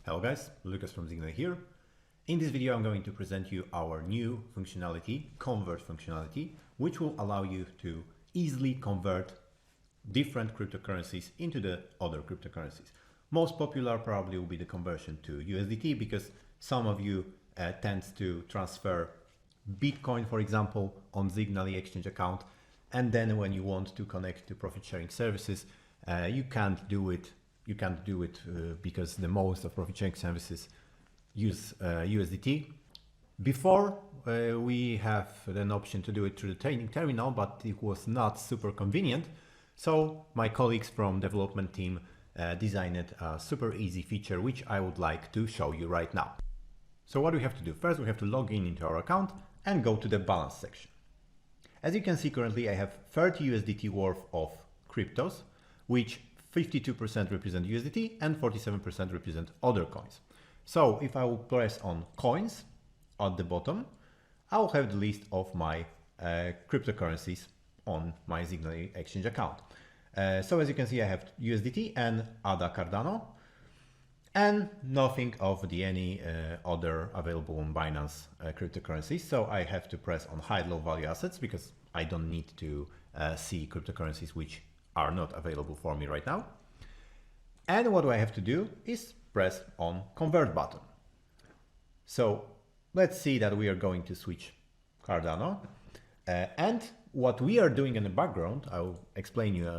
Hello guys, Lucas from Zignaly here. In this video I'm going to present you our new functionality, convert functionality, which will allow you to easily convert different cryptocurrencies into the other cryptocurrencies. Most popular probably will be the conversion to USDT because some of you tend to transfer Bitcoin, for example, on Zignaly exchange account, and then when you want to connect to profit sharing services, you can't do it because the most of profit sharing services use USDT. Before we have an option to do it through the trading terminal, but it was not super convenient. So my colleagues from development team designed a super easy feature, which I would like to show you right now. So what do we have to do? First, we have to log in into our account and go to the balance section. As you can see, currently I have 30 USDT worth of cryptos, which 52% represent USDT and 47% represent other coins. So if I will press on coins at the bottom, I will have the list of my cryptocurrencies on my Zignaly exchange account. So as you can see, I have USDT and ADA Cardano and nothing of any other available on Binance cryptocurrencies. So I have to press on hide low value assets because I don't need to see cryptocurrencies which are not available for me right now. And what do I have to do is press on convert button. So let's see that we are going to switch Cardano. And what we are doing in the background, I'll explain you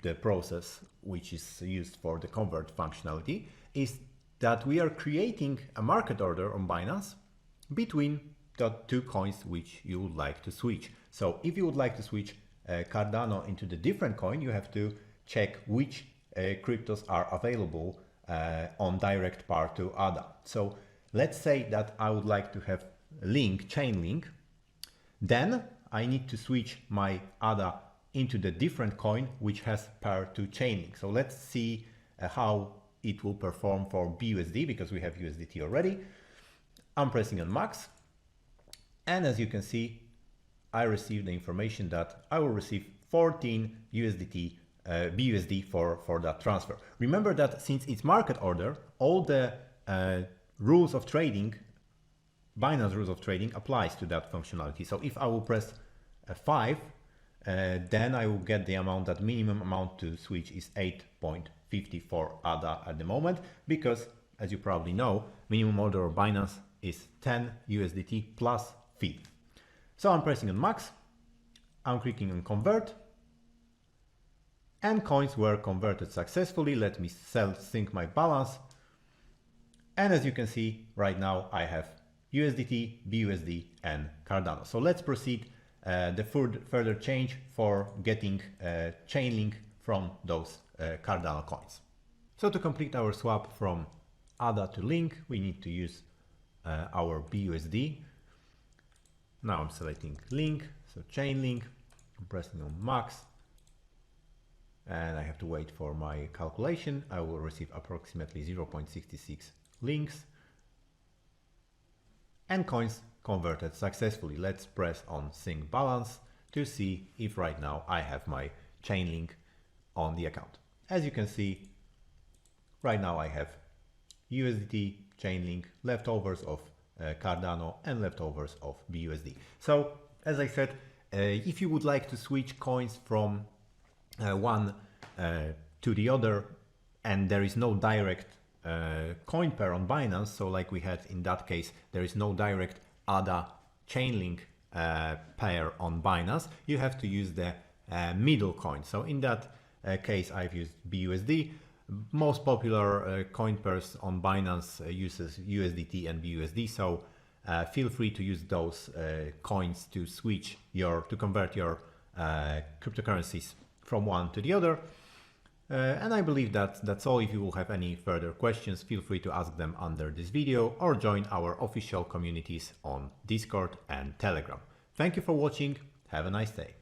the process which is used for the convert functionality, is that we are creating a market order on Binance between the two coins which you would like to switch. So if you would like to switch Cardano into the different coin, you have to check which cryptos are available on direct pair to ADA. So let's say that I would like to have link, chain link, then I need to switch my ADA into the different coin which has pair to chain link. So let's see how it will perform for BUSD because we have USDT already. I'm pressing on max, and as you can see, I received the information that I will receive 14 BUSD for that transfer. Remember that since it's market order, all the rules of trading, Binance rules of trading applies to that functionality. So if I will press 5, then I will get the amount, that minimum amount to switch is 8.54 ADA at the moment, because as you probably know, minimum order of Binance is 10 USDT plus fee. So I'm pressing on max, I'm clicking on convert, and coins were converted successfully. Let me sync my balance. And as you can see, right now I have USDT, BUSD, and Cardano. So let's proceed the further change for getting chain link from those Cardano coins. So to complete our swap from ADA to link, we need to use our BUSD. Now I'm selecting link, so chain link, I'm pressing on max, and I have to wait for my calculation. I will receive approximately 0.66 links, and coins converted successfully. Let's press on sync balance to see if right now I have my chain link on the account. As you can see, right now I have USDT, chain link, leftovers of Cardano, and leftovers of BUSD. So as I said, if you would like to switch coins from one to the other and there is no direct coin pair on Binance, so like we had in that case, there is no direct ADA chain link pair on Binance, you have to use the middle coin. So in that case I've used BUSD. Most popular coin pairs on Binance uses USDT and BUSD, so feel free to use those coins to convert your cryptocurrencies from one to the other. And I believe that's all. If you will have any further questions, feel free to ask them under this video or join our official communities on Discord and Telegram. Thank you for watching. Have a nice day.